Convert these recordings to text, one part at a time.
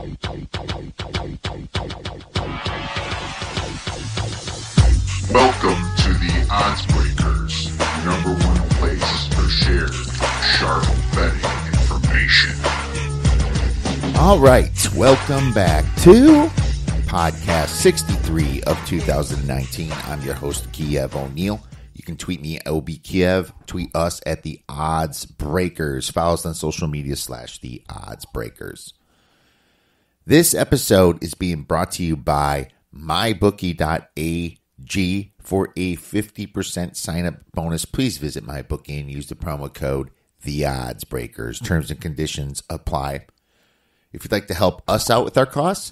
Welcome to the Odds Breakers, number one place for shared sharp betting information. All right, welcome back to podcast 63 of 2019. I'm your host, Kiev O'Neill. You can tweet me at OBKiev. Tweet us at the Odds Breakers. Follow us on social media / the Odds Breakers. This episode is being brought to you by mybookie.ag. For a 50% sign-up bonus, please visit MyBookie and use the promo code TheOddsBreakers. Terms and conditions apply. If you'd like to help us out with our costs,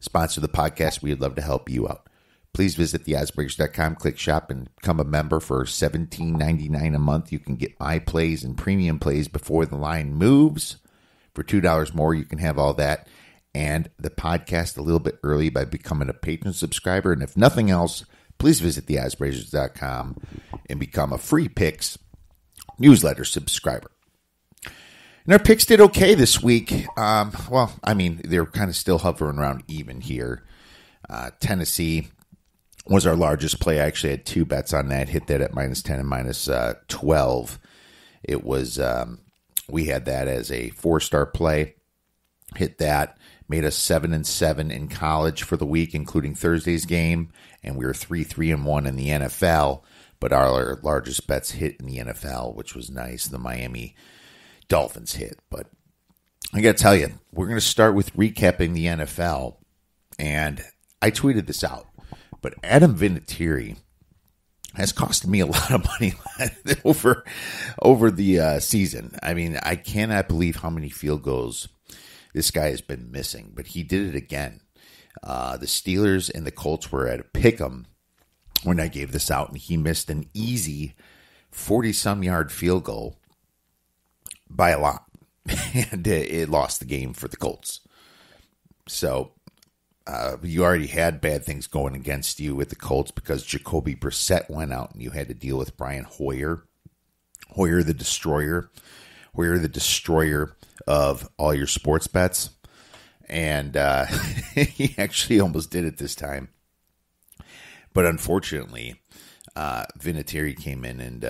sponsor the podcast. We'd love to help you out. Please visit theoddsbreakers.com, click shop, and become a member for $17.99 a month. You can get my plays and premium plays before the line moves. For $2 more, you can have all that and the podcast a little bit early by becoming a patron subscriber. And if nothing else, please visit theoddsbreakers.com and become a free picks newsletter subscriber. And our picks did okay this week. They're kind of still hovering around even here. Tennessee was our largest play. I actually had two bets on that. Hit that at -10 and -12. It was we had that as a 4-star play. Hit that. Made us 7-7 in college for the week, including Thursday's game, and we were 3-3-1 in the NFL. But our largest bets hit in the NFL, which was nice. The Miami Dolphins hit. But I got to tell you, we're going to start with recapping the NFL, and I tweeted this out. But Adam Vinatieri has costed me a lot of money over the season. I mean, I cannot believe how many field goals this guy has been missing, but he did it again. The Steelers and the Colts were at a pick'em when I gave this out, and he missed an easy 40-some yard field goal by a lot, and it lost the game for the Colts. So you already had bad things going against you with the Colts because Jacoby Brissett went out, and you had to deal with Brian Hoyer the Destroyer. Hoyer the Destroyer of all your sports bets. And he actually almost did it this time. But unfortunately, Vinatieri came in, and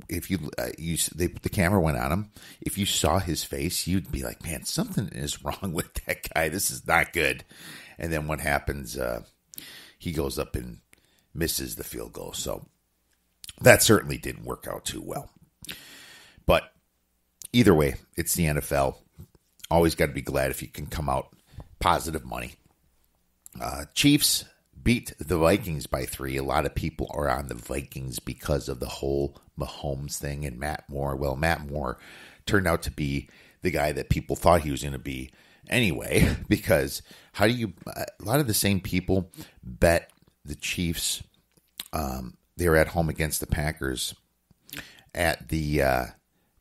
if the camera went on him, if you saw his face, you'd be like, man, something is wrong with that guy. This is not good. And then what happens? He goes up and misses the field goal. So that certainly didn't work out too well. But either way, it's the NFL. Always got to be glad if you can come out positive money. Chiefs beat the Vikings by 3. A lot of people are on the Vikings because of the whole Mahomes thing and Matt Moore. Well, Matt Moore turned out to be the guy that people thought he was going to be anyway, because a lot of the same people bet the Chiefs. They were at home against the Packers at the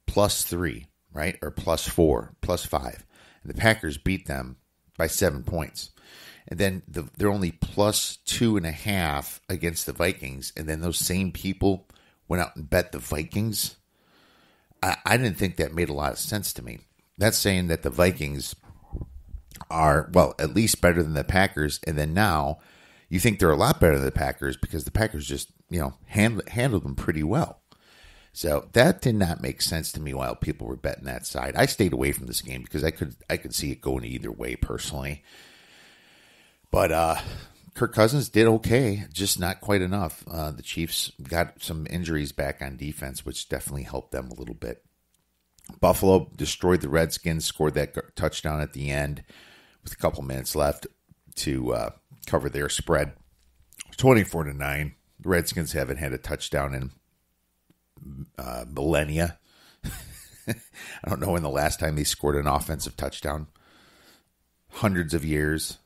+3, right? Or +4, +5. And the Packers beat them by 7 points. And then they're only +2.5 against the Vikings. And then those same people went out and bet the Vikings. I didn't think that made a lot of sense to me. That's saying that the Vikings are, well, at least better than the Packers. And then now you think they're a lot better than the Packers because the Packers just, handled them pretty well. So that did not make sense to me while people were betting that side. I stayed away from this game because I could see it going either way personally. But Kirk Cousins did okay, just not quite enough. The Chiefs got some injuries back on defense, which definitely helped them a little bit. Buffalo destroyed the Redskins, scored that touchdown at the end with a couple minutes left to cover their spread. 24-9. The Redskins haven't had a touchdown in millennia. I don't know when the last time they scored an offensive touchdown. Hundreds of years.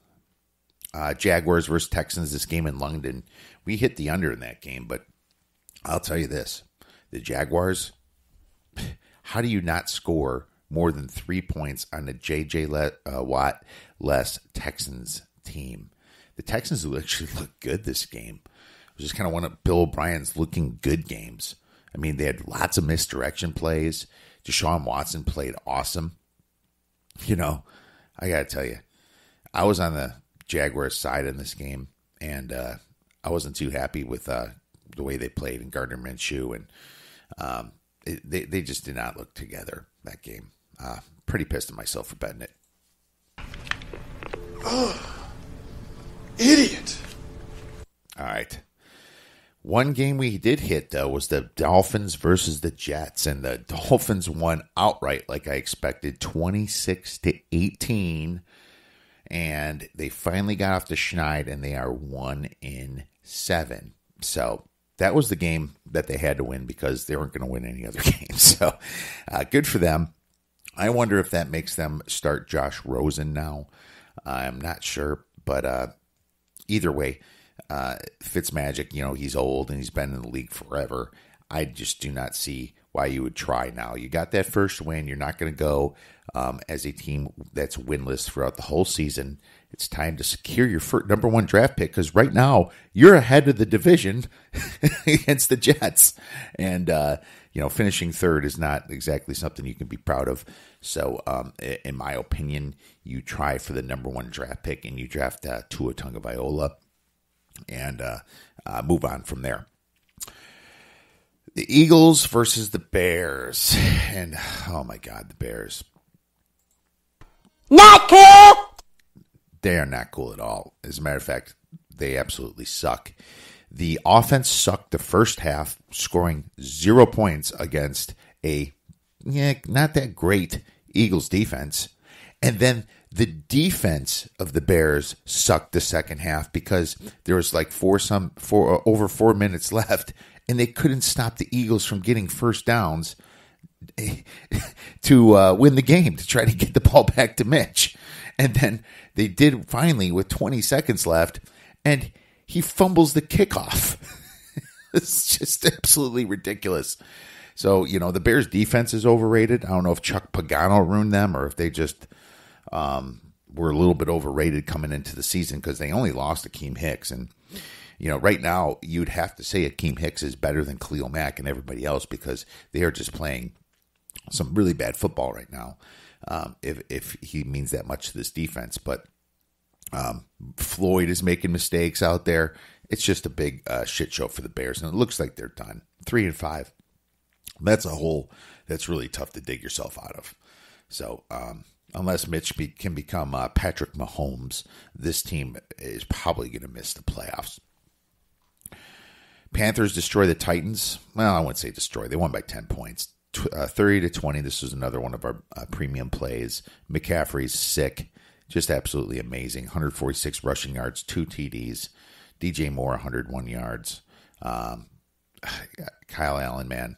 Jaguars versus Texans, this game in London. We hit the under in that game, but I'll tell you this. The Jaguars, how do you not score more than 3 points on a J.J. Watt less Texans team? The Texans actually look good this game. It was just kind of one of Bill O'Brien's looking good games. I mean, they had lots of misdirection plays. Deshaun Watson played awesome. I got to tell you, I was on the Jaguars side in this game, and I wasn't too happy with the way they played in Gardner Minshew, and they just did not look together that game. Pretty pissed at myself for betting it. Idiot. All right. One game we did hit, though, was the Dolphins versus the Jets, and the Dolphins won outright like I expected, 26-18, and they finally got off the schneid, and they are 1-7. So that was the game that they had to win because they weren't going to win any other games. So good for them. I wonder if that makes them start Josh Rosen now. I'm not sure, but either way, Fitzmagic, he's old and he's been in the league forever. I just do not see why you would try now. You got that first win. You're not going to go as a team that's winless throughout the whole season. It's time to secure your number one draft pick because right now you're ahead of the division against the Jets. And, finishing third is not exactly something you can be proud of. So, in my opinion, you try for the number one draft pick and you draft Tua Tagovailoa and move on from there. The Eagles versus the Bears. And, oh my God, the Bears. Not cool! They are not cool at all. As a matter of fact, they absolutely suck. The offense sucked the first half, scoring 0 points against a not that great Eagles defense. And then the defense of the Bears sucked the second half because there was like over 4 minutes left, and they couldn't stop the Eagles from getting first downs to win the game, to try to get the ball back to Mitch. And then they did finally with 20 seconds left, and he fumbles the kickoff. It's just absolutely ridiculous. So, the Bears' defense is overrated. I don't know if Chuck Pagano ruined them or if they just were a little bit overrated coming into the season because they only lost Akeem Hicks. And, right now you'd have to say Akeem Hicks is better than Khalil Mack and everybody else because they are just playing some really bad football right now. If he means that much to this defense. But Floyd is making mistakes out there. It's just a big shit show for the Bears, and it looks like they're done. 3-5. That's a hole that's really tough to dig yourself out of. So unless Mitch can become Patrick Mahomes, this team is probably going to miss the playoffs. Panthers destroy the Titans. Well, I wouldn't say destroy. They won by 10 points. 30-20. This is another one of our premium plays. McCaffrey's sick. Just absolutely amazing. 146 rushing yards, 2 TDs. DJ Moore, 101 yards. Kyle Allen, man.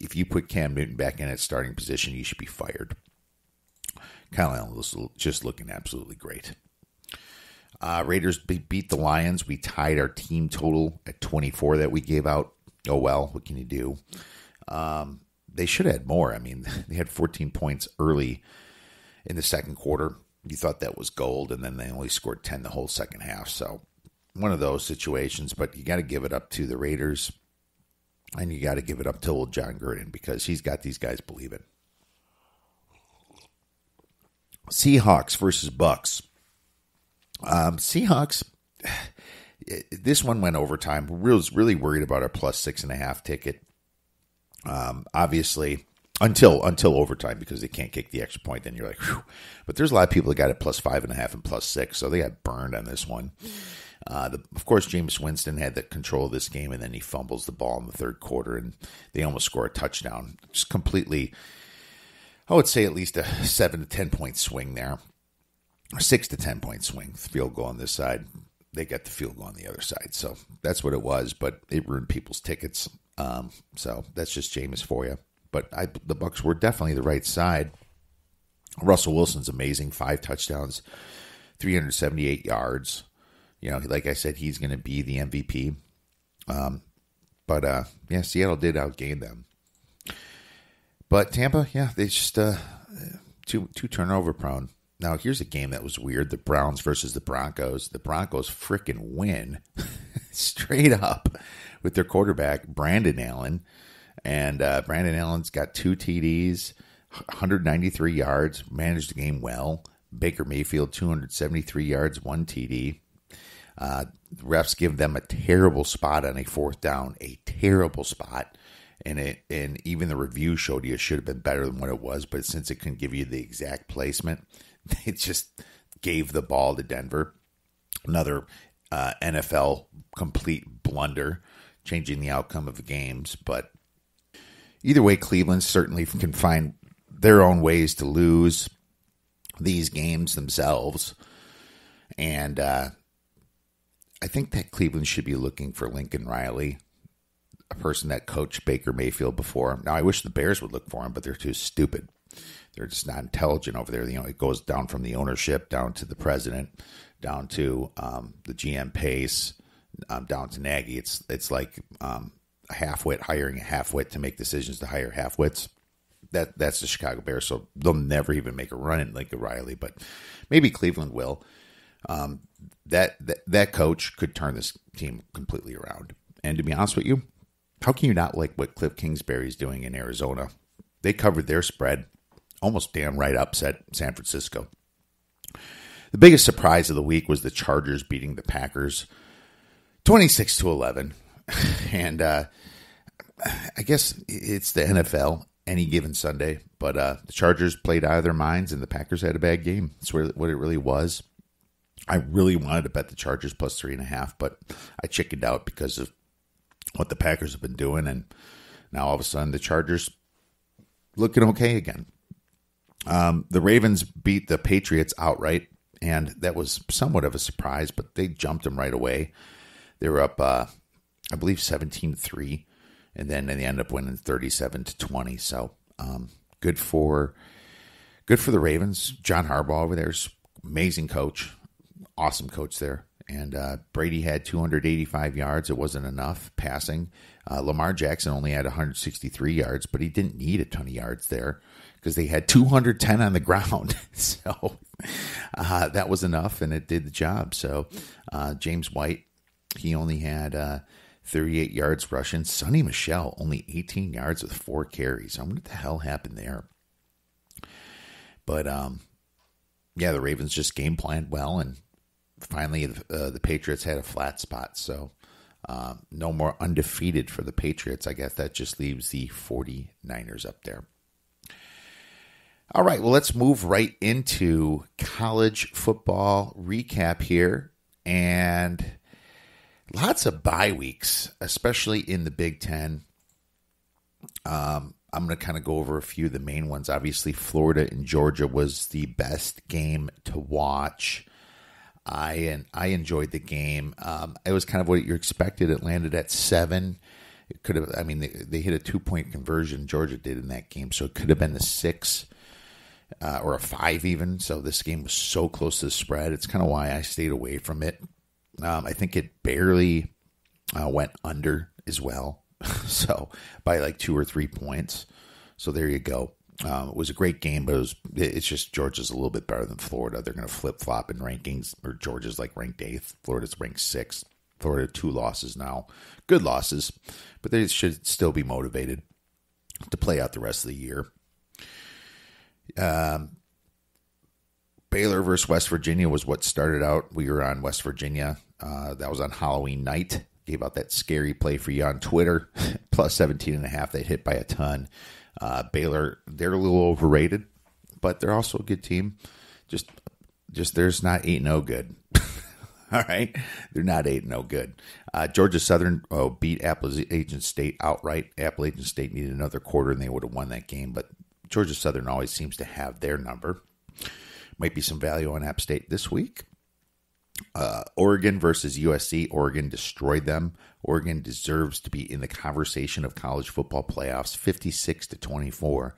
If you put Cam Newton back in at starting position, you should be fired. Kyle Allen was just looking absolutely great. Raiders beat the Lions. We tied our team total at 24 that we gave out. Oh, well, what can you do? They should have had more. I mean, they had 14 points early in the second quarter. You thought that was gold, and then they only scored 10 the whole second half. So one of those situations, but you got to give it up to the Raiders, and you got to give it up to old John Gruden because he's got these guys believing. Seahawks versus Bucks. Seahawks, this one went overtime. Was really worried about our plus 6.5 ticket. Obviously, until overtime because they can't kick the extra point. Then you're like, whew. But there's a lot of people that got it plus 5.5 and plus 6, so they got burned on this one. Of course, Jameis Winston had the control of this game, and then he fumbles the ball in the third quarter, and they almost score a touchdown. Just completely, I would say at least a 7 to 10 point swing there. 6 to 10 point swing. Field goal on this side. They got the field goal on the other side. So that's what it was, but it ruined people's tickets. So that's just Jameis for you. But the Bucs were definitely the right side. Russell Wilson's amazing. 5 touchdowns, 378 yards. Like I said, he's going to be the MVP. But Seattle did outgain them. But Tampa, they just too turnover prone. Now, here's a game that was weird. The Browns versus the Broncos. The Broncos freaking win straight up with their quarterback, Brandon Allen. And Brandon Allen's got 2 TDs, 193 yards, managed the game well. Baker Mayfield, 273 yards, 1 TD. Refs give them a terrible spot on a fourth down, a terrible spot. And even the review showed you it should have been better than what it was, but since it couldn't give you the exact placement, it just gave the ball to Denver. Another NFL complete blunder, changing the outcome of the games. But either way, Cleveland certainly can find their own ways to lose these games themselves. And I think that Cleveland should be looking for Lincoln Riley, a person that coached Baker Mayfield before. Now, I wish the Bears would look for him, but they're too stupid. They're just not intelligent over there. It goes down from the ownership, down to the president, down to the GM Pace, down to Nagy. It's like a half-wit hiring a half-wit to make decisions to hire half-wits. That's the Chicago Bears, so they'll never even make a run at Lincoln Riley, but maybe Cleveland will. That coach could turn this team completely around. And to be honest with you, how can you not like what Cliff Kingsbury's doing in Arizona? They covered their spread, almost damn right upset San Francisco. The biggest surprise of the week was the Chargers beating the Packers 26-11. And I guess it's the NFL any given Sunday, but the Chargers played out of their minds and the Packers had a bad game. That's what it really was. I really wanted to bet the Chargers plus 3.5, but I chickened out because of what the Packers have been doing, and now all of a sudden the Chargers looking okay again. The Ravens beat the Patriots outright, and that was somewhat of a surprise, but they jumped them right away. They were up, I believe, 17-3, and then they ended up winning 37-20. So good for the Ravens. John Harbaugh over there is amazing coach, awesome coach there. And Brady had 285 yards. It wasn't enough passing. Lamar Jackson only had 163 yards, but he didn't need a ton of yards there because they had 210 on the ground. So that was enough, and it did the job. So James White, he only had 38 yards rushing. Sonny Michel, only 18 yards with 4 carries. I wonder what the hell happened there. But, yeah, the Ravens just game planned well, and finally, the Patriots had a flat spot, so no more undefeated for the Patriots. I guess that just leaves the 49ers up there. All right, well, let's move right into college football recap here. And lots of bye weeks, especially in the Big Ten. I'm going to kind of go over a few of the main ones. Obviously, Florida and Georgia was the best game to watch. I enjoyed the game. It was kind of what you expected. It landed at 7. It could have. I mean, they hit a 2-point conversion. Georgia did in that game, so it could have been a 6 or a 5 even. So this game was so close to the spread. It's kind of why I stayed away from it. I think it barely went under as well, so by like 2 or 3 points. So there you go. It was a great game, but it's just Georgia's a little bit better than Florida. They're going to flip-flop in rankings, or Georgia's like ranked 8th. Florida's ranked 6th. Florida 2 losses now. Good losses, but they should still be motivated to play out the rest of the year. Baylor versus West Virginia was what started out. We were on West Virginia. That was on Halloween night. Gave out that scary play for you on Twitter. Plus 17.5. They hit by a ton. Baylor, they're a little overrated, but they're also a good team. Just there's not 8-0 good. All right, they're not 8-0 good. Georgia Southern beat Appalachian State outright. Appalachian State needed another quarter, and they would have won that game. But Georgia Southern always seems to have their number. Might be some value on App State this week. Oregon versus USC. Oregon destroyed them. Oregon deserves to be in the conversation of college football playoffs. 56-24.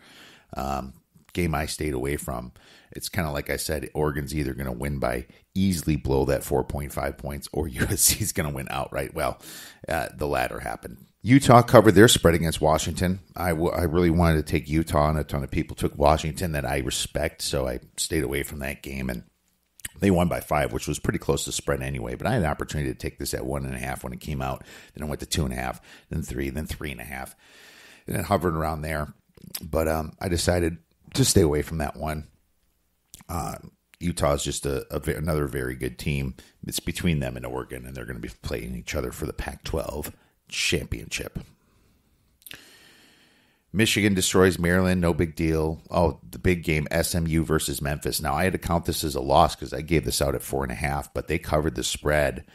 Game I stayed away from. It's kind of like I said, Oregon's either going to win by easily below that 4.5 points, or USC's going to win outright. Well, the latter happened. Utah covered their spread against Washington. I really wanted to take Utah, and a ton of people took Washington that I respect, so I stayed away from that game, and they won by 5, which was pretty close to spread anyway. But I had an opportunity to take this at 1.5 when it came out. Then I went to 2.5, then 3, then 3.5. And it hovered around there. But I decided to stay away from that one. Utah is just another very good team. It's between them and Oregon, and they're going to be playing each other for the Pac-12 championship. Michigan destroys Maryland, no big deal. Oh, the big game, SMU versus Memphis. Now, I had to count this as a loss because I gave this out at 4.5, but they covered the spread.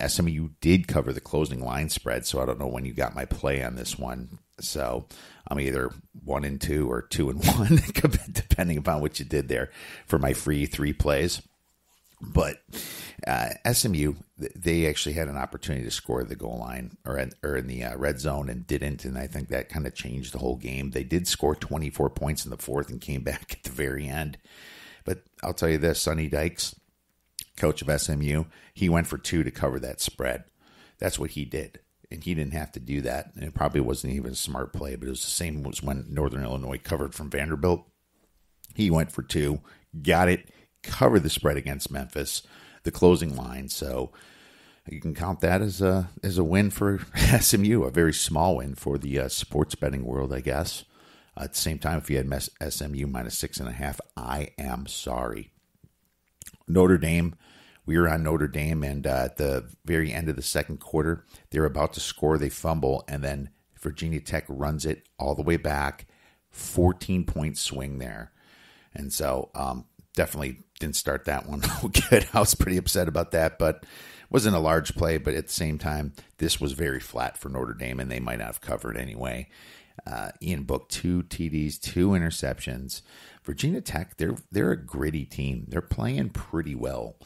SMU did cover the closing line spread, so I don't know when you got my play on this one. So I'm either 1-2 or 2-1, depending upon what you did there for my free 3 plays. But SMU, they actually had an opportunity to score the goal line or in the red zone and didn't, and I think that kind of changed the whole game. They did score 24 points in the fourth and came back at the very end. But I'll tell you this, Sonny Dykes, coach of SMU, he went for 2 to cover that spread. That's what he did, and he didn't have to do that, and it probably wasn't even a smart play, but it was the same as when Northern Illinois covered from Vanderbilt. He went for 2, got it, cover the spread against Memphis, the closing line. So you can count that as a win for SMU, a very small win for the sports betting world, I guess. At the same time, if you had SMU minus 6.5, I am sorry. Notre Dame, we were on Notre Dame, and at the very end of the second quarter, they're about to score, they fumble, and then Virginia Tech runs it all the way back, 14-point swing there. And so definitely didn't start that one good. I was pretty upset about that, but it wasn't a large play. But at the same time, this was very flat for Notre Dame, and they might not have covered anyway. Ian Book, 2 TDs, 2 interceptions. Virginia Tech, they're a gritty team. They're playing pretty well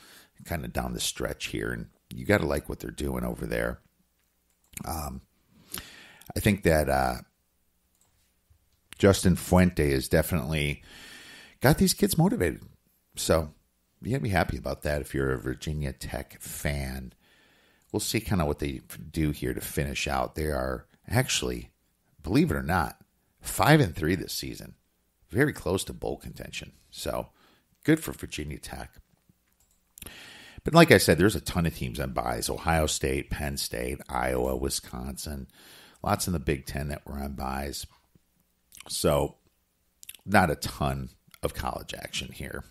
kind of down the stretch here, and you got to like what they're doing over there. I think that Justin Fuente has definitely got these kids motivated. So you got to be happy about that if you're a Virginia Tech fan. We'll see kind of what they do here to finish out. They are actually, believe it or not, 5-3 this season. Very close to bowl contention. So good for Virginia Tech. But like I said, there's a ton of teams on buys. Ohio State, Penn State, Iowa, Wisconsin. Lots in the Big Ten that were on buys. So not a ton of college action here.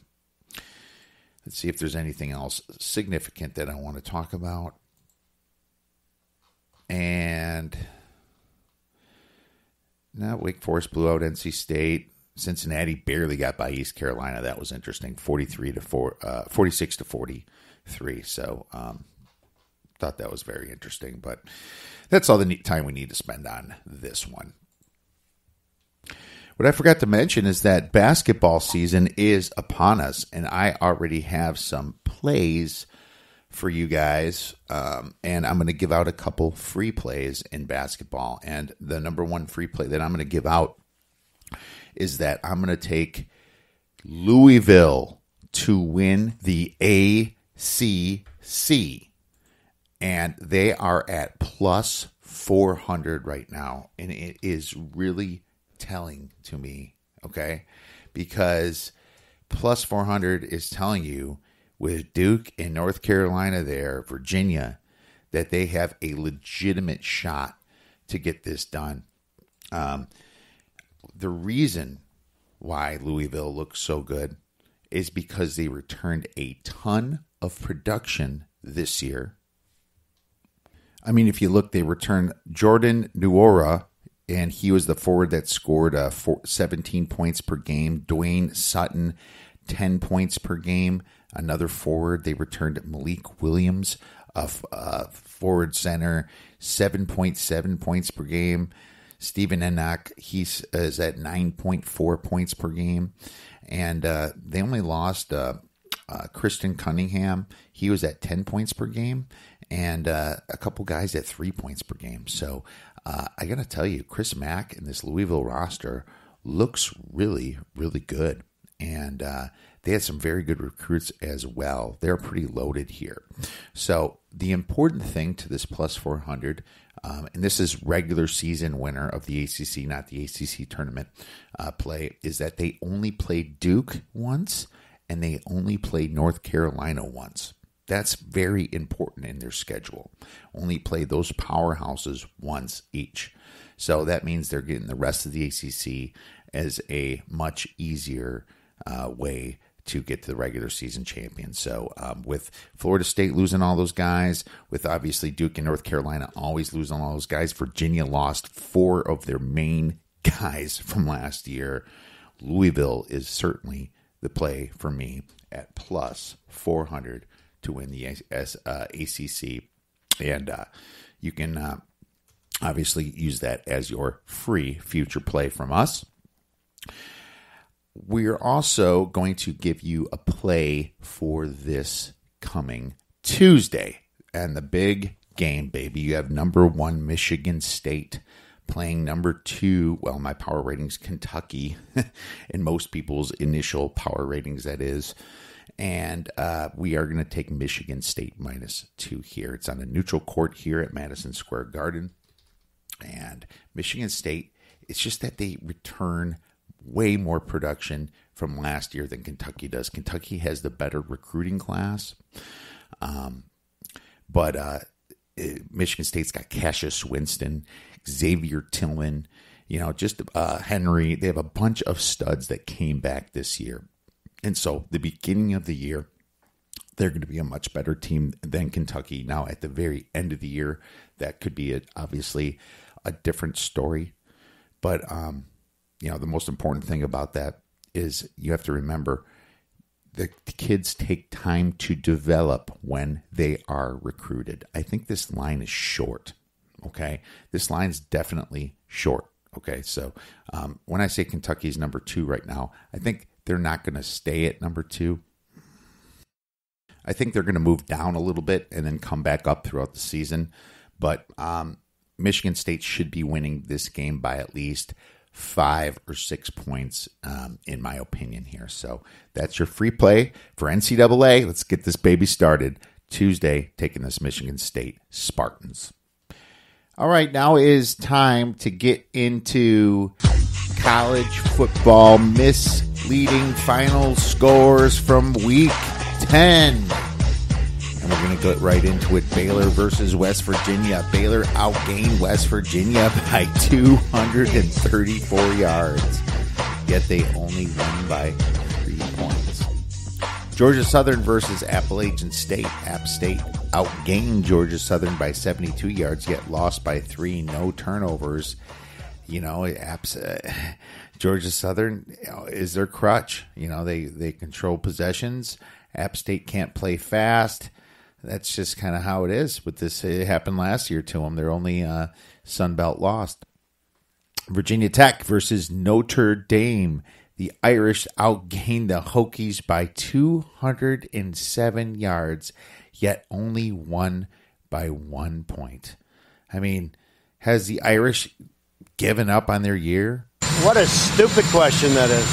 Let's see if there's anything else significant that I want to talk about. And now Wake Forest blew out NC State. Cincinnati barely got by East Carolina. That was interesting. 46-43. So thought that was very interesting. But that's all the time we need to spend on this one. What I forgot to mention is that basketball season is upon us, and I already have some plays for you guys, and I'm going to give out a couple free plays in basketball. And the number one free play that I'm going to give out is that I'm going to take Louisville to win the ACC, and they are at plus 400 right now, and it is really telling to me, okay? Because plus 400 is telling you with Duke and North Carolina there, Virginia, that they have a legitimate shot to get this done. The reason why Louisville looks so good is because they returned a ton of production this year. I mean, if you look, they returned Jordan Nuora, and he was the forward that scored 17 points per game. Dwayne Sutton, 10 points per game. Another forward, they returned Malik Williams, a forward center, 7.7 points per game. Stephen Enoch, he's is at 9.4 points per game. And they only lost Kristen Cunningham. He was at 10 points per game. And a couple guys at 3 points per game. So I got to tell you, Chris Mack and this Louisville roster looks really, really good. And they had some very good recruits as well. They're pretty loaded here. So the important thing to this plus 400, and this is regular season winner of the ACC, not the ACC tournament play, is that they only played Duke once and they only played North Carolina once. That's very important in their schedule. Only play those powerhouses once each. So that means they're getting the rest of the ACC as a much easier way to get to the regular season champion. So with Florida State losing all those guys, with obviously Duke and North Carolina always losing all those guys, Virginia lost 4 of their main guys from last year. Louisville is certainly the play for me at plus 400 to win the ACC. And you can obviously use that as your free future play from us. We're also going to give you a play for this coming Tuesday. And the big game, baby. You have number 1 Michigan State playing number 2, well, my power ratings, Kentucky, in most people's initial power ratings, that is. And we are going to take Michigan State -2 here. It's on a neutral court here at Madison Square Garden. And Michigan State, it's just that they return way more production from last year than Kentucky does. Kentucky has the better recruiting class. But Michigan State's got Cassius Winston, Xavier Tillman, just Henry. They have a bunch of studs that came back this year. And so the beginning of the year, they're going to be a much better team than Kentucky. Now, at the very end of the year, that could be obviously a different story. But, the most important thing about that is you have to remember the kids take time to develop when they are recruited. I think this line is short, okay? This line's definitely short, okay? So when I say Kentucky's number 2 right now, I think they're not going to stay at number 2. I think they're going to move down a little bit and then come back up throughout the season. But Michigan State should be winning this game by at least 5 or 6 points, in my opinion here. So that's your free play for NCAA. Let's get this baby started. Tuesday, taking this Michigan State Spartans. All right, now is time to get into college football misleading final scores from week 10. And we're going to get right into it. Baylor versus West Virginia. Baylor outgained West Virginia by 234 yards. Yet they only won by 3 points. Georgia Southern versus Appalachian State. App State outgained Georgia Southern by 72 yards, yet lost by 3. No turnovers. Georgia Southern is their crutch. They control possessions. App State can't play fast. That's just kind of how it is with this. It happened last year to them. They're only Sun Belt lost. Virginia Tech versus Notre Dame. The Irish outgained the Hokies by 207 yards, yet only won by 1 point. I mean, has the Irish given up on their year? What a stupid question that is.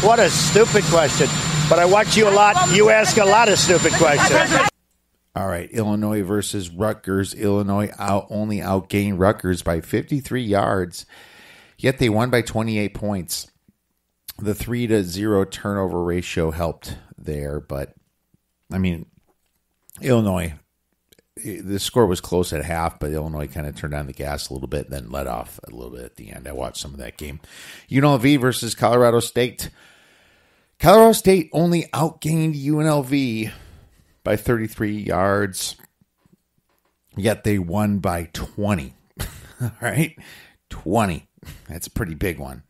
What a stupid question. But I watch you a lot. You ask a lot of stupid questions. All right, Illinois versus Rutgers. Illinois only outgained Rutgers by 53 yards, yet they won by 28 points. The 3-0 turnover ratio helped there, but, Illinois, the score was close at half, but Illinois kind of turned on the gas a little bit and then let off a little bit at the end. I watched some of that game. UNLV versus Colorado State. Colorado State only outgained UNLV by 33 yards, yet they won by 20. All right, 20. That's a pretty big one.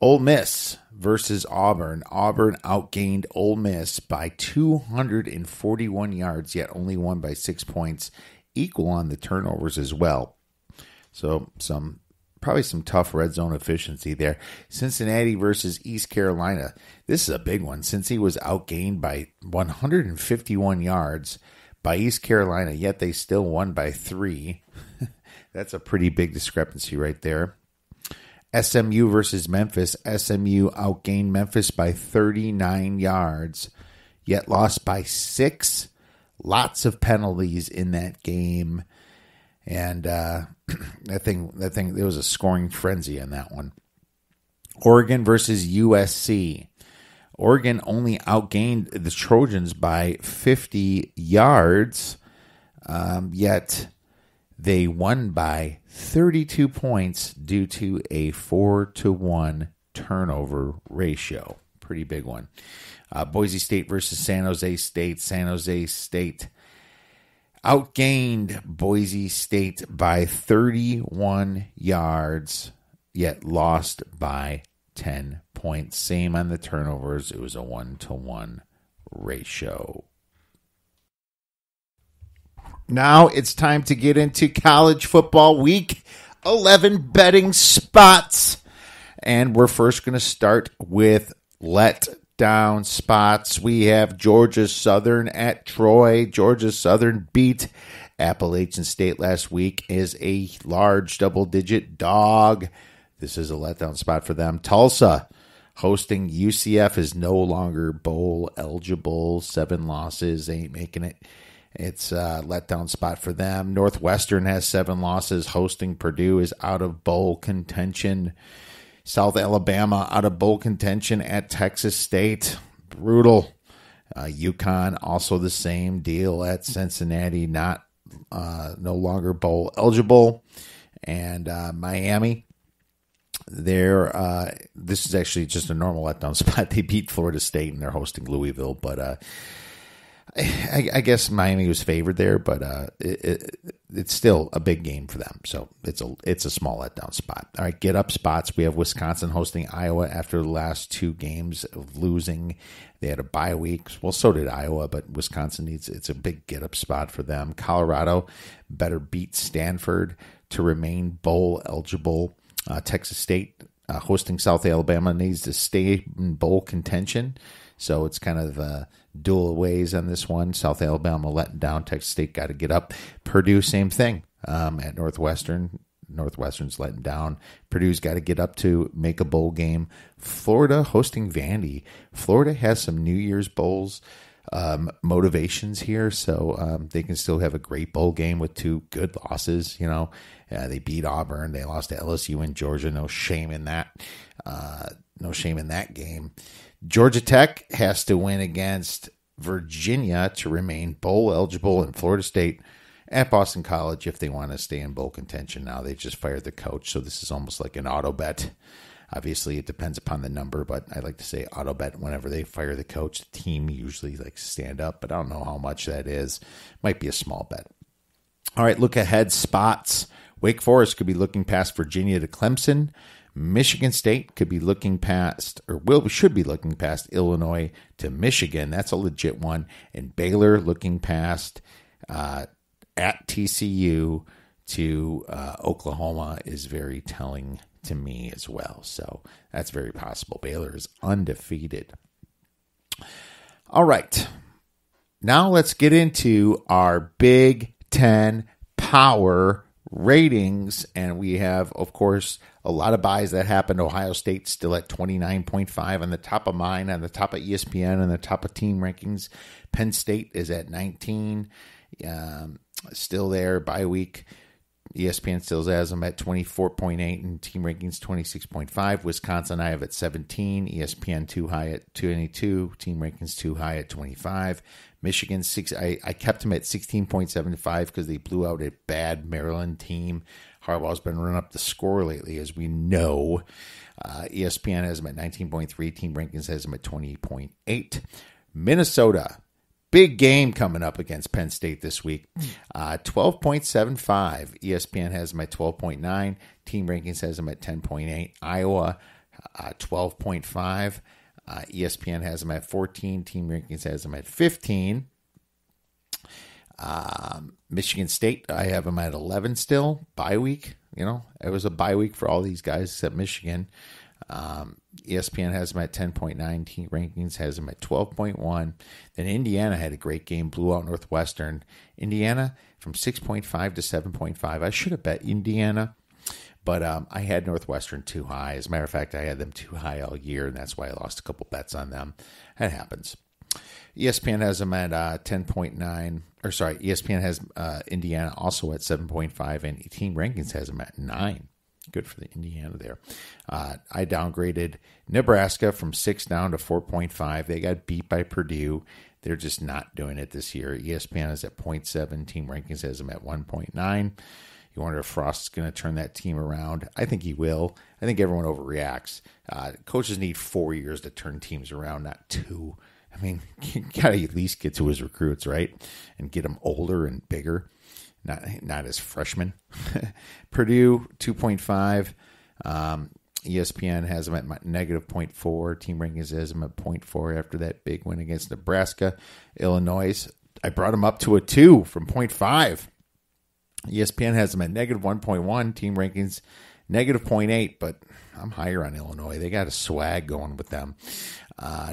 Ole Miss versus Auburn. Auburn outgained Ole Miss by 241 yards, yet only won by 6 points, equal on the turnovers as well. So probably some tough red zone efficiency there. Cincinnati versus East Carolina. This is a big one. Cincy was outgained by 151 yards by East Carolina, yet they still won by 3. That's a pretty big discrepancy right there. SMU versus Memphis. SMU outgained Memphis by 39 yards, yet lost by 6. Lots of penalties in that game. And that thing, there was a scoring frenzy in that one. Oregon versus USC. Oregon only outgained the Trojans by 50 yards, yet they won by 32 points due to a 4-1 turnover ratio. Pretty big one. Boise State versus San Jose State. San Jose State outgained Boise State by 31 yards, yet lost by 10 points. Same on the turnovers. It was a 1-1 ratio. Now it's time to get into college football week 11 betting spots. And we're first going to start with letdown spots. We have Georgia Southern at Troy. Georgia Southern beat Appalachian State last week, is a large double-digit dog. This is a letdown spot for them. Tulsa hosting UCF is no longer bowl eligible. 7 losses, ain't making it. It's a letdown spot for them. Northwestern has 7 losses. Hosting Purdue is out of bowl contention. South Alabama out of bowl contention at Texas State. Brutal. UConn also the same deal at Cincinnati, no longer bowl eligible. And Miami, this is actually just a normal letdown spot. They beat Florida State and they're hosting Louisville, but I guess Miami was favored there, but it's still a big game for them. So it's a small letdown spot. All right, get up spots. We have Wisconsin hosting Iowa after the last 2 games of losing. They had a bye week. Well, so did Iowa, but Wisconsin it's a big get up spot for them. Colorado better beat Stanford to remain bowl eligible. Texas State hosting South Alabama needs to stay in bowl contention. So it's kind of dual ways on this one. South Alabama letting down. Texas State got to get up. Purdue, same thing at Northwestern. Northwestern's letting down. Purdue's got to get up to make a bowl game. Florida hosting Vandy. Florida has some New Year's bowls motivations here, so they can still have a great bowl game with 2 good losses. They beat Auburn. They lost to LSU and Georgia. No shame in that. No shame in that game. Georgia Tech has to win against Virginia to remain bowl eligible, and Florida State at Boston College if they want to stay in bowl contention. Now they just fired the coach, so this is almost like an auto bet. Obviously, it depends upon the number, but I like to say auto bet whenever they fire the coach. The team usually likes to stand up, but I don't know how much that is. Might be a small bet. All right, look ahead spots. Wake Forest could be looking past Virginia to Clemson. Michigan State could be looking past, should be looking past Illinois to Michigan. That's a legit one. And Baylor looking past at TCU to Oklahoma is very telling to me as well. So that's very possible. Baylor is undefeated. All right. Now let's get into our Big Ten power ratings. And we have, of course, a lot of buys that happened. Ohio State still at 29.5 on the top of mine, on the top of ESPN, on the top of team rankings. Penn State is at 19. Still there, bye week. ESPN still has them at 24.8 and team rankings 26.5. Wisconsin I have at 17. ESPN too high at 22. Team rankings too high at 25. Michigan 6. I kept them at 16.75 because they blew out a bad Maryland team. Harbaugh's been running up the score lately, as we know. ESPN has them at 19.3. Team rankings has them at 20.8. Minnesota. Big game coming up against Penn State this week. 12.75. ESPN has them at 12.9. Team rankings has them at 10.8. Iowa, 12.5. ESPN has them at 14. Team rankings has them at 15. Michigan State, I have them at 11 still. Bye week. It was a bye week for all these guys except Michigan. ESPN has them at 10.9. Team rankings has them at 12.1. Then Indiana had a great game, blew out Northwestern. Indiana from 6.5 to 7.5. I should have bet Indiana, but I had Northwestern too high. As a matter of fact, I had them too high all year, and that's why I lost a couple bets on them. That happens. ESPN has them at 10.9. Or sorry, ESPN has Indiana also at 7.5, and team rankings has them at 9. Good for the Indiana there. I downgraded Nebraska from 6 down to 4.5. They got beat by Purdue. They're just not doing it this year. ESPN is at 0.7. Team rankings has them at 1.9. You wonder if Frost's going to turn that team around. I think he will. I think everyone overreacts. Coaches need 4 years to turn teams around, not 2. I mean, you got to at least get to his recruits, right? And get them older and bigger, not as freshmen. Purdue, 2.5. ESPN has them at negative 0.4. Team Rankings has them at 0.4 after that big win against Nebraska. Illinois, I brought them up to a 2 from 0.5. ESPN has them at negative 1.1. Team Rankings, negative 0.8, but I'm higher on Illinois. They got a swag going with them.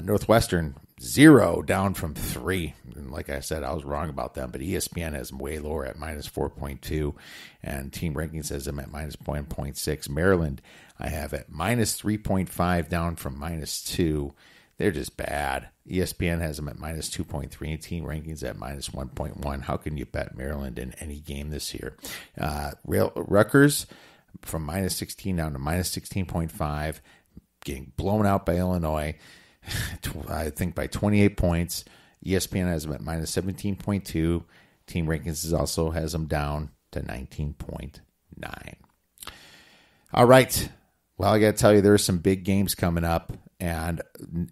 Northwestern, 0, down from 3. And like I said, I was wrong about them, but ESPN has them way lower at minus 4.2, and Team Rankings has them at minus 1.6. Maryland, I have at minus 3.5, down from minus 2. They're just bad. ESPN has them at minus 2.3, and Team Rankings at minus 1.1. How can you bet Maryland in any game this year? Rutgers, from minus 16 down to minus 16.5, getting blown out by Illinois, I think by 28 points. ESPN has them at minus 17.2. Team Rankings also has them down to 19.9. All right. Well, I got to tell you, there are some big games coming up, and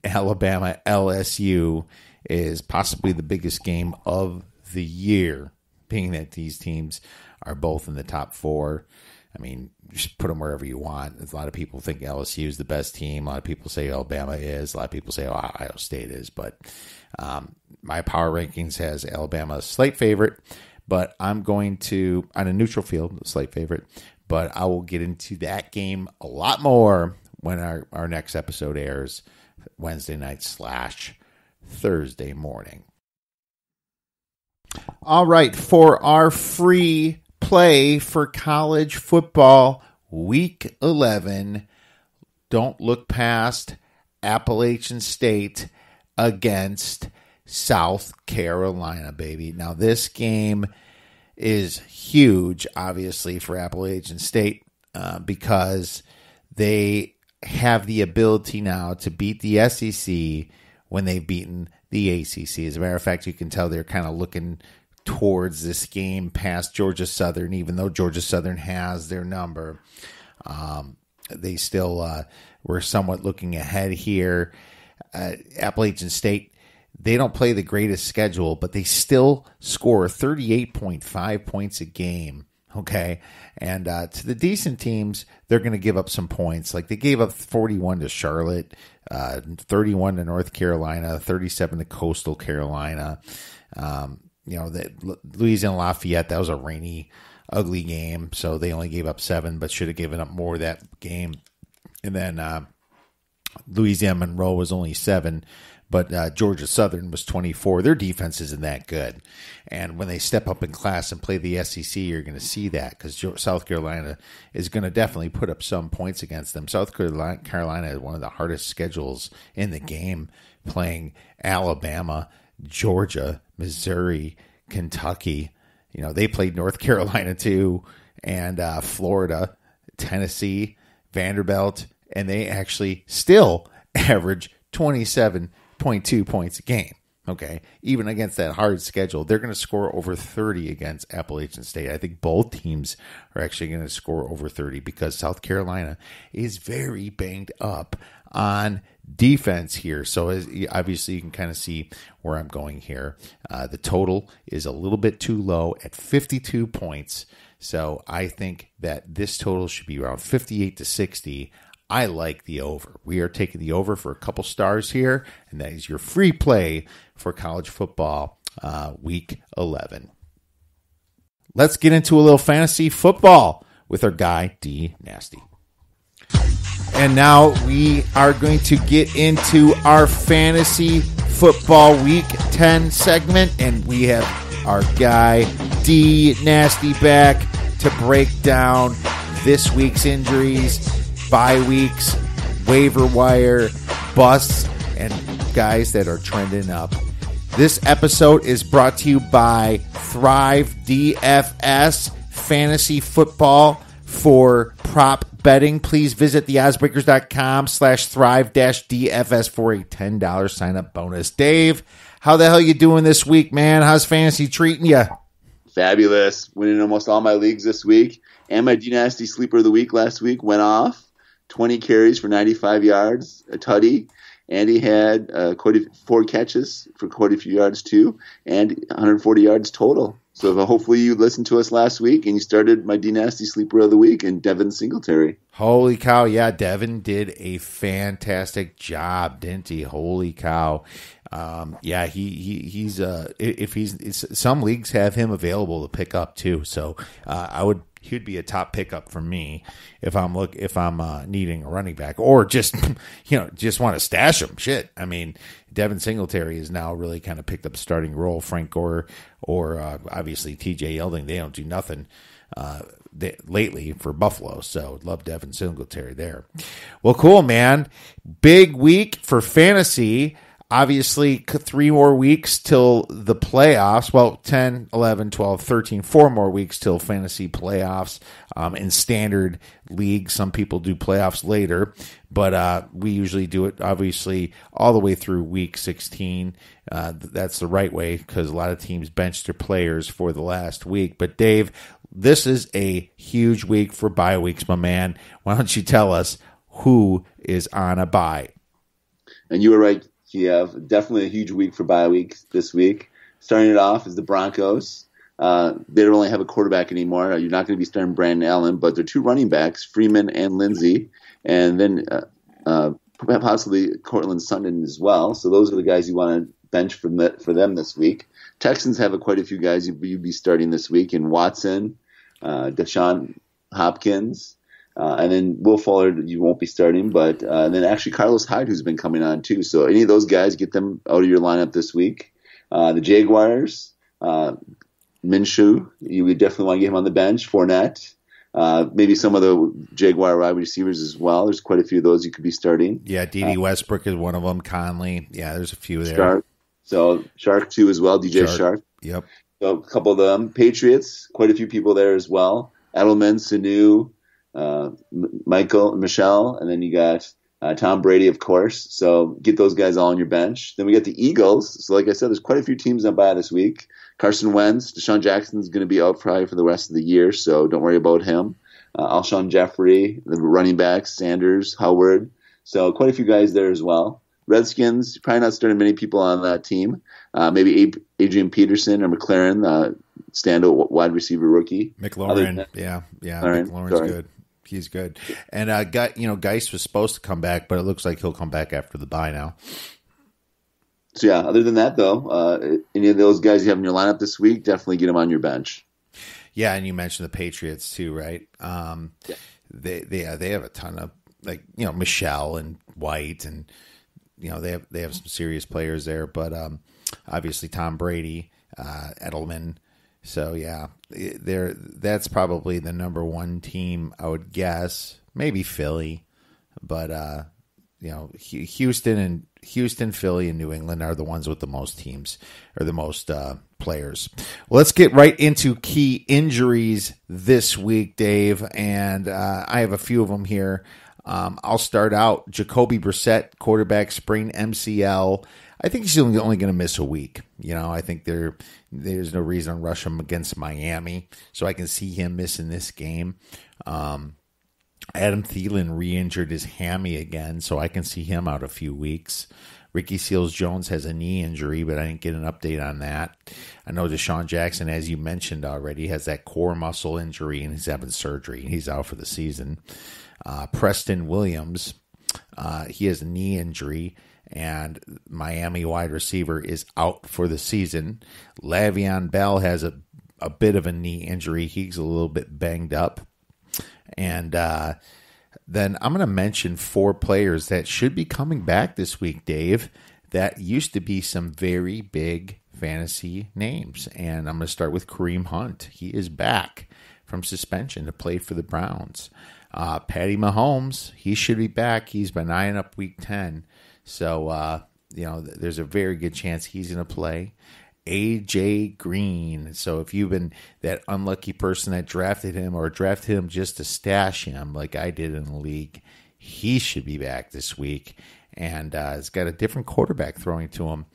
Alabama LSU is possibly the biggest game of the year, being that these teams are both in the top 4. I mean, just put them wherever you want. A lot of people think LSU is the best team. A lot of people say Alabama is. A lot of people say Ohio State is. But my power rankings has Alabama a slight favorite. But I'm going to, on a neutral field, a slight favorite. But I will get into that game a lot more when our next episode airs Wednesday night / Thursday morning. All right, for our free play for college football week 11, don't look past Appalachian State against South Carolina, baby. Now, this game is huge, obviously, for Appalachian State because they have the ability now to beat the SEC when they've beaten the ACC. As a matter of fact, you can tell they're kind of looking towards this game past Georgia Southern, even though Georgia Southern has their number. They still were somewhat looking ahead here. Appalachian State, they don't play the greatest schedule, but they still score 38.5 points a game. Okay. And to the decent teams, they're going to give up some points. Like they gave up 41 to Charlotte, 31 to North Carolina, 37 to Coastal Carolina. Louisiana Lafayette, that was a rainy, ugly game. So they only gave up 7, but should have given up more that game. And then Louisiana Monroe was only 7. But Georgia Southern was 24. Their defense isn't that good. And when they step up in class and play the SEC, you're going to see that because South Carolina is going to definitely put up some points against them. South Carolina is one of the hardest schedules in the game, playing Alabama, Georgia, Missouri, Kentucky. You know, they played North Carolina too, and Florida, Tennessee, Vanderbilt, and they actually still average 27.2 points a game. Okay. Even against that hard schedule, they're going to score over 30 against Appalachian State. I think both teams are actually going to score over 30 because South Carolina is very banged up on defense here. So obviously you can kind of see where I'm going here. The total is a little bit too low at 52 points. So I think that this total should be around 58 to 60. I like the over. We are taking the over for a couple stars here, and that is your free play for college football week 11. Let's get into a little fantasy football with our guy, D Nasty. And now we are going to get into our fantasy football week 10 segment, and we have our guy, D Nasty, back to break down this week's injuries, bye weeks, waiver wire, busts, and guys that are trending up. This episode is brought to you by Thrive DFS Fantasy Football for prop betting. Please visit theoddsbreakers.com/Thrive-DFS for a $10 sign-up bonus. Dave, how the hell you doing this week, man? How's fantasy treating you? Fabulous. Winning almost all my leagues this week. And my Dynasty Sleeper of the Week last week went off. 20 carries for 95 yards, a tutty. And he had 4 catches for quite a few yards too, and 140 yards total. So hopefully you listened to us last week and you started my Dynasty Sleeper of the Week in Devin Singletary. Holy cow. Yeah, Devin did a fantastic job, didn't he? Holy cow. Yeah, he's some leagues have him available to pick up too. So he'd be a top pickup for me if I'm needing a running back or just want to stash him. Shit, I mean, Devin Singletary is now really kind of picked up a starting role. Frank Gore or obviously T.J. Yeldon, they don't do nothing lately for Buffalo. So love Devin Singletary there. Well, cool, man. Big week for fantasy. Obviously, 3 more weeks till the playoffs. Well, 10, 11, 12, 13, 4 more weeks till fantasy playoffs. In standard leagues, some people do playoffs later, but we usually do it, obviously, all the way through week 16. That's the right way because a lot of teams bench their players for the last week. But, Dave, this is a huge week for bye weeks, my man. Why don't you tell us who is on a bye? And you were right. Kiev, definitely a huge week for bye weeks this week. Starting it off is the Broncos. They don't really have a quarterback anymore. You're not going to be starting Brandon Allen, but they're 2 running backs, Freeman and Lindsey, and then possibly Cortland Sutton as well. So those are the guys you want to bench for them this week. Texans have quite a few guys you'd be starting this week in Watson, Deshaun Hopkins, and then Will Fuller you won't be starting, but then actually Carlos Hyde who's been coming on too. So any of those guys, get them out of your lineup this week. The Jaguars, Minshew, you would definitely want to get him on the bench. Fournette, maybe some of the Jaguar wide receivers as well. There's quite a few of those you could be starting. Yeah, D.D. Westbrook is one of them. Conley, yeah, there's a few there. Shark too as well. DJ Shark. Yep. So a couple of them. Patriots, quite a few people there as well. Edelman, Sanu, Michelle, and then you got Tom Brady, of course. So get those guys all on your bench. Then we got the Eagles. So like I said, there's quite a few teams on bye this week. Carson Wentz, Deshaun Jackson's going to be out probably for the rest of the year, so don't worry about him. Alshon Jeffrey, the running backs, Sanders, Howard. So quite a few guys there as well. Redskins, probably not starting many people on that team. Maybe Adrian Peterson or McLaren, standout wide receiver rookie. McLaurin, yeah. McLaurin's good. He's good. And Geist was supposed to come back, but it looks like he'll come back after the bye now. So yeah, other than that though, any of those guys you have in your lineup this week, definitely get them on your bench. Yeah, and you mentioned the Patriots too, right? Yeah. They have a ton of Michelle and White, and they have some serious players there, but obviously Tom Brady, Edelman. So yeah, that's probably the number one team I would guess. Maybe Philly, but Houston, Philly, and New England are the ones with the most teams or the most players. Well, let's get right into key injuries this week, Dave, and I have a few of them here. I'll start out. Jacoby Brissett, quarterback, sprained MCL. I think he's only going to miss a week. I think there's no reason to rush him against Miami, so I can see him missing this game. Adam Thielen re-injured his hammy again, so I can see him out a few weeks. Ricky Seals-Jones has a knee injury, but I didn't get an update on that. I know Deshaun Jackson, as you mentioned already, has that core muscle injury, and he's having surgery. He's out for the season. Preston Williams, he has a knee injury, and Miami wide receiver is out for the season. Le'Veon Bell has a bit of a knee injury. He's a little bit banged up. And then I'm going to mention 4 players that should be coming back this week, Dave, that used to be some very big fantasy names. And I'm going to start with Kareem Hunt. He is back from suspension to play for the Browns. Patty Mahomes, he should be back. He's been eyeing up week 10. So, there's a very good chance he's going to play. A.J. Green. So if you've been that unlucky person that drafted him or drafted him just to stash him like I did in the league, he should be back this week. and has got a different quarterback throwing to him.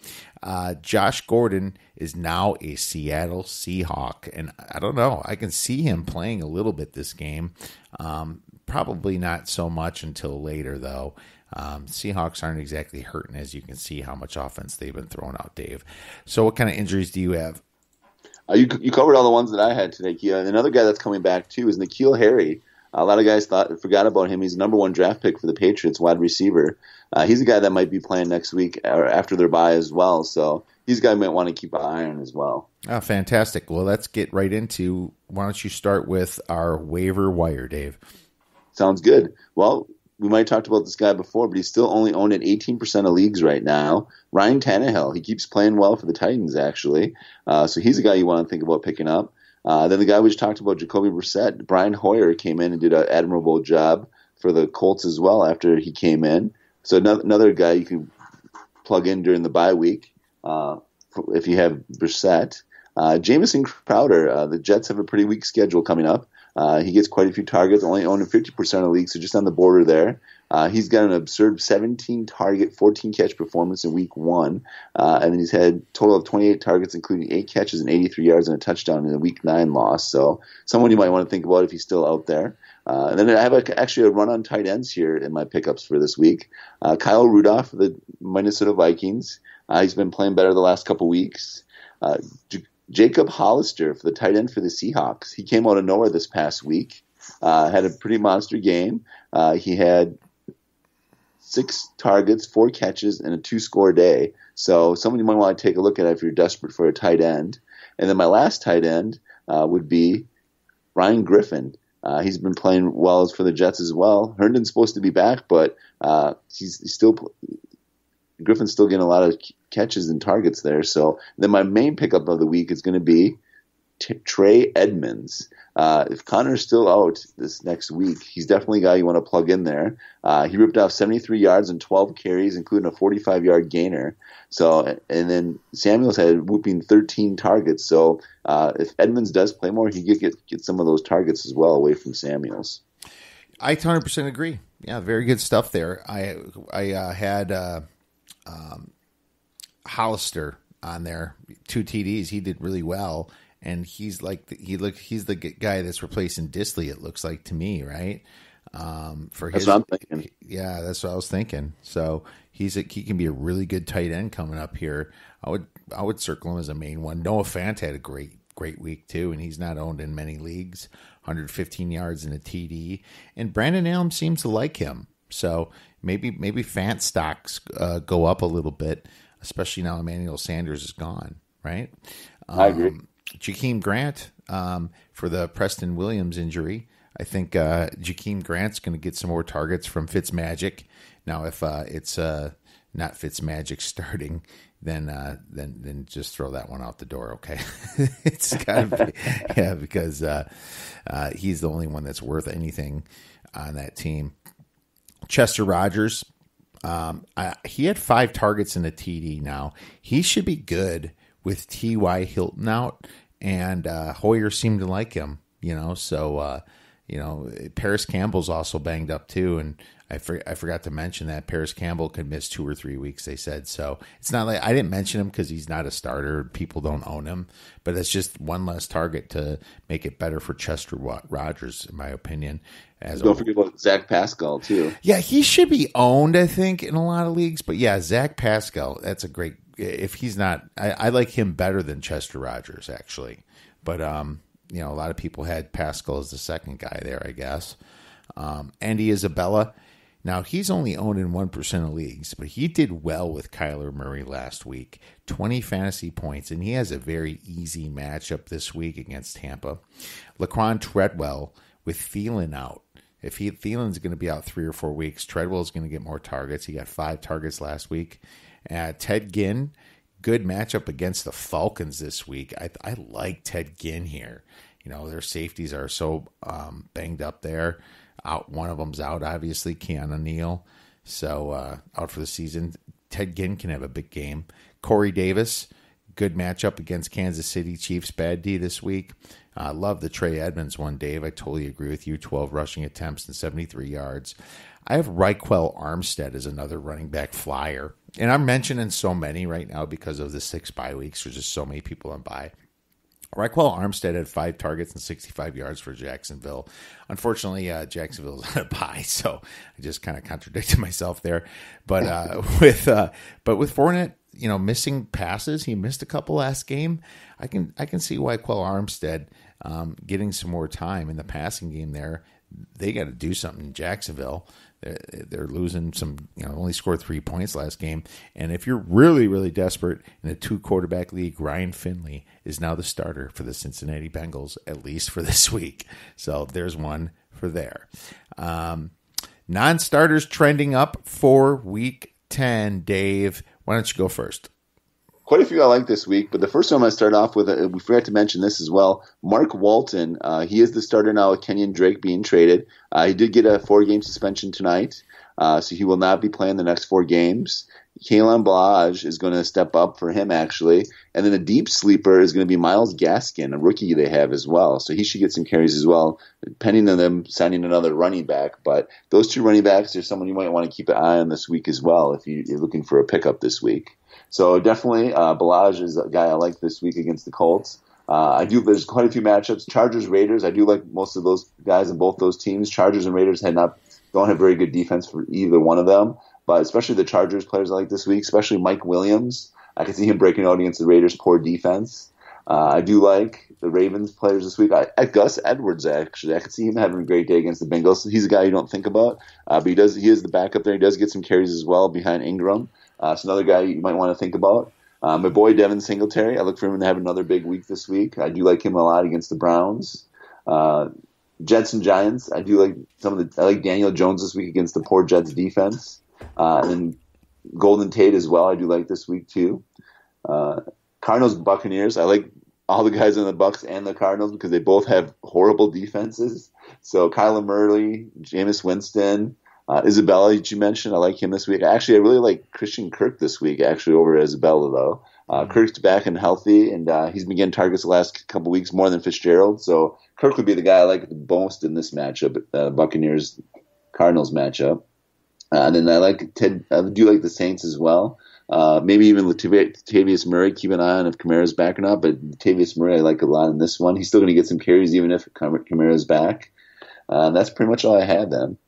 Josh Gordon is now a Seattle Seahawk, and I don't know. I can see him playing a little bit this game. Probably not so much until later, though. Seahawks aren't exactly hurting, as you can see how much offense they've been throwing out, Dave. So what kind of injuries do you have? You covered all the ones that I had today, Kia. And another guy that's coming back, too, is N'Keal Harry. A lot of guys forgot about him. He's the number 1 draft pick for the Patriots, wide receiver. He's a guy that might be playing next week or after their bye as well. So he's a guy you might want to keep an eye on as well. Oh, fantastic. Well, let's get right into, why don't you start with our waiver wire, Dave? Sounds good. Well, we might have talked about this guy before, but he's still only owned in 18% of leagues right now. Ryan Tannehill, he keeps playing well for the Titans, actually. So he's a guy you want to think about picking up. Then the guy we just talked about, Jacoby Brissett, Brian Hoyer came in and did an admirable job for the Colts as well after he came in. So another guy you can plug in during the bye week if you have Brissett. Jamison Crowder, the Jets have a pretty weak schedule coming up. He gets quite a few targets, only owning 50% of leagues, so just on the border there. He's got an absurd 17-target, 14-catch performance in Week 1, and then he's had a total of 28 targets, including 8 catches and 83 yards and a touchdown in a Week 9 loss. So someone you might want to think about if he's still out there. And then I have actually a run on tight ends here in my pickups for this week. Kyle Rudolph, the Minnesota Vikings. He's been playing better the last couple weeks. Jacob Hollister for the tight end for the Seahawks. He came out of nowhere this past week. Had a pretty monster game. He had 6 targets, 4 catches, and a 2-score day. So someone you might want to take a look at if you're desperate for a tight end. And then my last tight end would be Ryan Griffin. He's been playing well for the Jets as well. Herndon's supposed to be back, but Griffin's still getting a lot of catches and targets there. So then my main pickup of the week is going to be Trey Edmonds. If Connor's still out this next week, he's definitely a guy you want to plug in there. He ripped off 73 yards and 12 carries, including a 45-yard gainer. So, and then Samuels had a whooping 13 targets. So if Edmonds does play more, he could get some of those targets as well away from Samuels. I 100% agree. Yeah, very good stuff there. I had Hollister on there, 2 TDs. He did really well, and he's the guy that's replacing Disley. It looks like to me, right? That's what I'm thinking. Yeah, that's what I was thinking. So he can be a really good tight end coming up here. I would circle him as a main one. Noah Fant had a great week too, and he's not owned in many leagues. 115 yards and a TD, and Brandon Allen seems to like him. So maybe Fant stocks go up a little bit, especially now Emmanuel Sanders is gone, right? I agree. Jakeem Grant for the Preston Williams injury. I think Jakeem Grant's going to get some more targets from Fitzmagic. Now, if it's not Fitzmagic starting, then just throw that one out the door, okay? It's got to be, yeah, because he's the only one that's worth anything on that team. Chester Rogers, he had 5 targets in a TD now. He should be good with T.Y. Hilton out, and Hoyer seemed to like him, so, Paris Campbell's also banged up too, and I forgot to mention that Paris Campbell could miss 2 or 3 weeks, they said. So it's not like I didn't mention him because he's not a starter. People don't own him, but it's just one less target to make it better for Chester Rogers, in my opinion. Don't forget about Zach Pascal, too. Yeah, he should be owned, I think, in a lot of leagues. But yeah, Zach Pascal, that's a great – if he's not – I like him better than Chester Rogers, actually. But, a lot of people had Pascal as the second guy there, I guess. Andy Isabella – now, he's only owned in 1% of leagues, but he did well with Kyler Murray last week. 20 fantasy points, and he has a very easy matchup this week against Tampa. Laquan Treadwell with Thielen out. If Thielen's going to be out 3 or 4 weeks, Treadwell's going to get more targets. He got 5 targets last week. Ted Ginn, good matchup against the Falcons this week. I like Ted Ginn here. Their safeties are so banged up there. One of them's out, obviously, Keanu Neal. So out for the season. Ted Ginn can have a big game. Corey Davis, good matchup against Kansas City Chiefs, bad D this week. I love the Trey Edmonds one, Dave. I totally agree with you. 12 rushing attempts and 73 yards. I have Raquel Armstead as another running back flyer. And I'm mentioning so many right now because of the 6 bye weeks. There's just so many people on bye. Raquel Armstead had 5 targets and 65 yards for Jacksonville. Unfortunately, Jacksonville's on a bye, so I just kind of contradicted myself there. But with Fournette, missing passes, he missed a couple last game. I can see Raquel Armstead getting some more time in the passing game there. They got to do something in Jacksonville. They're losing some, only scored 3 points last game. And if you're really, really desperate in a 2-quarterback league, Ryan Finley is now the starter for the Cincinnati Bengals, at least for this week. So there's one for there. Non-starters trending up for week 10. Dave, why don't you go first? Quite a few I like this week, but the first one I'm going to start off with, we forgot to mention this as well, Mark Walton. He is the starter now with Kenyon Drake being traded. He did get a 4-game suspension tonight, so he will not be playing the next 4 games. Kalen Ballage is going to step up for him, actually. And then a deep sleeper is going to be Myles Gaskin, a rookie they have as well. So he should get some carries as well, depending on them signing another running back. But those 2 running backs are someone you might want to keep an eye on this week as well if you're looking for a pickup this week. So definitely, Ballage is a guy I like this week against the Colts. There's quite a few matchups. Chargers, Raiders. I do like most of those guys in both those teams. Chargers and Raiders don't have very good defense for either one of them, but especially the Chargers players I like this week, especially Mike Williams. I can see him breaking out against the Raiders' poor defense. I do like the Ravens players this week. Gus Edwards, actually. I could see him having a great day against the Bengals. He's a guy you don't think about, but he is the backup there. He does get some carries as well behind Ingram. It's another guy you might want to think about. My boy Devin Singletary, I look for him to have another big week this week. I do like him a lot against the Browns. Jets and Giants, I like Daniel Jones this week against the poor Jets defense. And then Golden Tate as well, I do like this week too. Cardinals Buccaneers, I like all the guys in the Bucs and the Cardinals because they both have horrible defenses. So Kyler Murray, Jameis Winston, Isabella, that you mentioned, I like him this week. I really like Christian Kirk this week, actually, over Isabella, though. Kirk's back and healthy, and he's been getting targets the last couple weeks more than Fitzgerald. So Kirk would be the guy I like the most in this matchup, Buccaneers-Cardinals matchup. And then I do like the Saints as well. Maybe even Latavius Murray, keep an eye on if Kamara's back or not. But Latavius Murray I like a lot in this one. He's still going to get some carries even if Kamara's back. That's pretty much all I had then.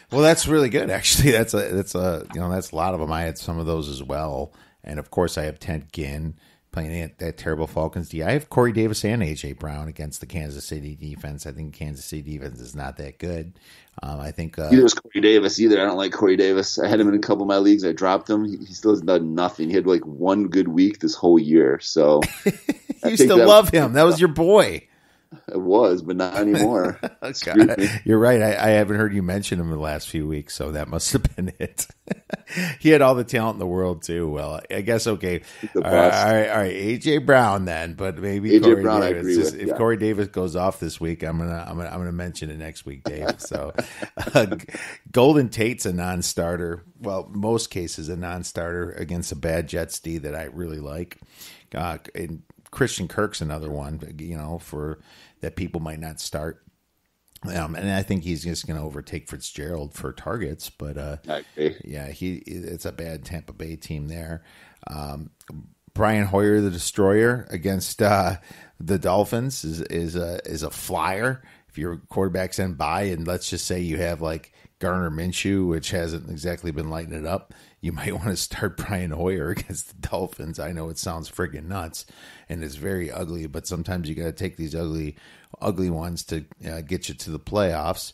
Well, that's really good. Actually, that's a lot of them. I had some of those as well, and of course, I have Ted Ginn playing that terrible Falcons D. I have Corey Davis and AJ Brown against the Kansas City defense. I think Kansas City defense is not that good. I think neither was Corey Davis either. I don't like Corey Davis. I had him in a couple of my leagues. I dropped him. He still has done nothing. He had one good week this whole year. So you still love him. That was your boy. It was, but not anymore. You're right. I haven't heard you mention him in the last few weeks, so that must have been it. He had all the talent in the world too. Well, I guess okay. All right. AJ Brown then, but maybe AJ Corey Brown. Davis. I agree with. If Corey Davis goes off this week, I'm gonna mention it next week, Dave. So, Golden Tate's a non-starter. Well, most cases a non-starter against a bad Jets D that I really like. And Christian Kirk's another one, for that people might not start. And I think he's just going to overtake Fitzgerald for targets, but it's a bad Tampa Bay team there. Brian Hoyer, the Destroyer, against the Dolphins is a flyer. If your quarterback's in bye, and let's just say you have like Gardner Minshew, which hasn't exactly been lighting it up, you might want to start Brian Hoyer against the Dolphins. I know it sounds friggin' nuts, and it's very ugly, but sometimes you got to take these ugly ones to get you to the playoffs.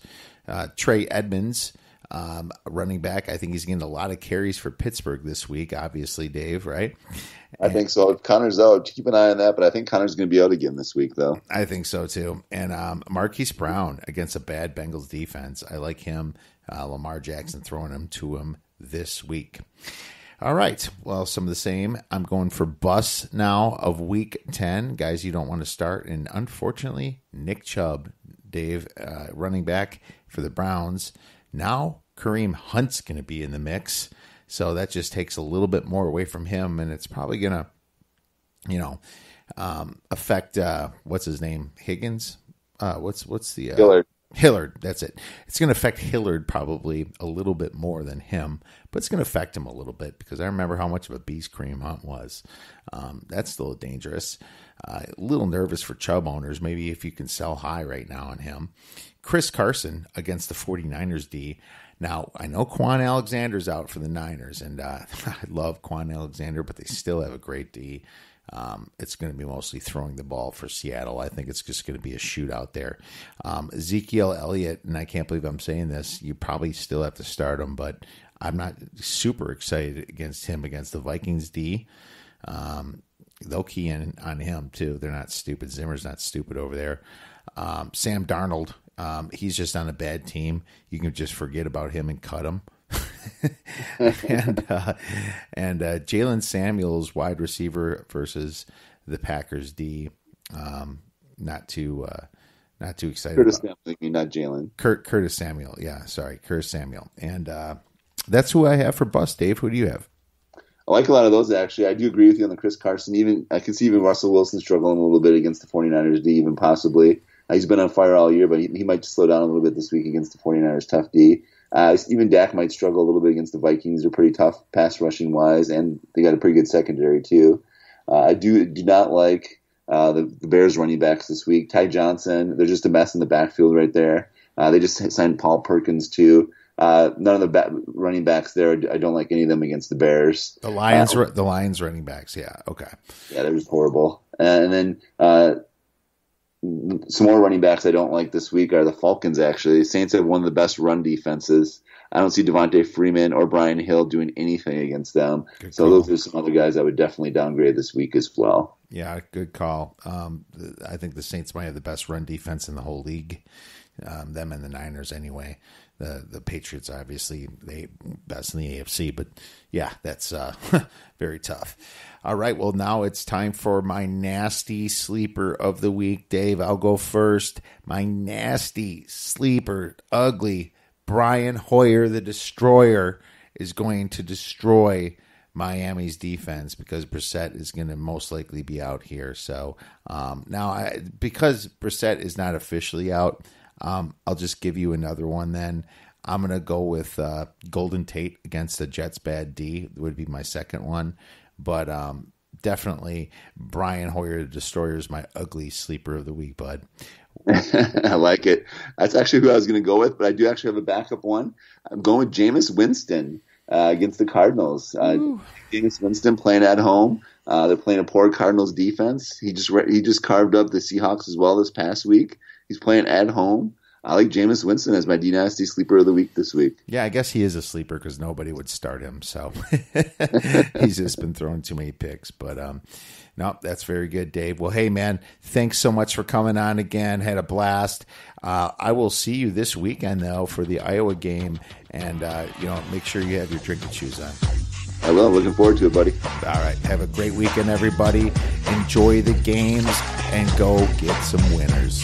Trey Edmonds, running back, I think he's getting a lot of carries for Pittsburgh this week, obviously, Dave, right? I think so. If Connor's out, keep an eye on that, but I think Connor's going to be out again this week, though. I think so, too. And Marquise Brown against a bad Bengals defense. I like him. Lamar Jackson throwing him to him this week. All right. Well, some of the same. I'm going for bus now of week 10. Guys you don't want to start. And unfortunately, Nick Chubb, Dave, running back for the Browns. Now Kareem Hunt's going to be in the mix. So that just takes a little bit more away from him. And it's probably going to, affect what's his name? Higgins? What's the Hillard, that's it. It's going to affect Hillard probably a little bit more than him, but it's going to affect him a little bit because I remember how much of a beast Kareem Hunt was. That's still dangerous. A little nervous for Chubb owners, maybe if you can sell high right now on him. Chris Carson against the 49ers D. Now, I know Quan Alexander's out for the Niners, and I love Quan Alexander, but they still have a great D. It's going to be mostly throwing the ball for Seattle. I think it's just going to be a shootout there. Ezekiel Elliott, and I can't believe I'm saying this, you probably still have to start him, but I'm not super excited against him against the Vikings D. They'll key in on him, too. They're not stupid. Zimmer's not stupid over there. Sam Darnold, he's just on a bad team. You can just forget about him and cut him. and Jalen Samuels, wide receiver versus the Packers D. Not too excited. Curtis Samuel, not Jalen. Curtis Samuel. Yeah, sorry, Curtis Samuel. And that's who I have for bust. Dave, who do you have? I like a lot of those, actually. I do agree with you on the Chris Carson. I can see even Russell Wilson struggling a little bit against the 49ers D, even possibly. He's been on fire all year, but he might slow down a little bit this week against the 49ers tough D. Even Dak might struggle a little bit against the Vikings. They're pretty tough pass rushing wise, and they got a pretty good secondary too. I do not like the Bears running backs this week. Ty Johnson, they're just a mess in the backfield right there. They just signed Paul Perkins too. None of the running backs there. I don't like any of them against the Bears. The Lions running backs. Yeah. Okay. Yeah, they're just horrible. And then some more running backs I don't like this week are the Falcons, actually. The Saints have one of the best run defenses. I don't see Devontae Freeman or Brian Hill doing anything against them. Good so call. Those are some other guys I would definitely downgrade this week as well. Yeah, good call. I think the Saints might have the best run defense in the whole league. Them and the Niners anyway. The Patriots, obviously, they best in the AFC. But, yeah, that's very tough. All right, well, now it's time for my nasty sleeper of the week. Dave, I'll go first. My nasty sleeper, ugly, Brian Hoyer, the Destroyer, is going to destroy Miami's defense because Brissett is going to most likely be out here. So now, because Brissett is not officially out, I'll just give you another one then. I'm going to go with Golden Tate against the Jets bad D would be my second one. But definitely Brian Hoyer, the Destroyer, is my ugly sleeper of the week, bud. I like it. That's actually who I was going to go with, but I do actually have a backup one. I'm going with Jameis Winston against the Cardinals. Jameis Winston playing at home. They're playing a poor Cardinals defense. He just carved up the Seahawks as well this past week. He's playing at home. I like Jameis Winston as my D-Nasty sleeper of the week this week. Yeah, I guess he is a sleeper because nobody would start him. So he's just been throwing too many picks. But no, that's very good, Dave. Well, hey, man, thanks so much for coming on again. Had a blast. I will see you this weekend, though, for the Iowa game. And, make sure you have your drinking shoes on. I will. Looking forward to it, buddy. All right. Have a great weekend, everybody. Enjoy the games and go get some winners.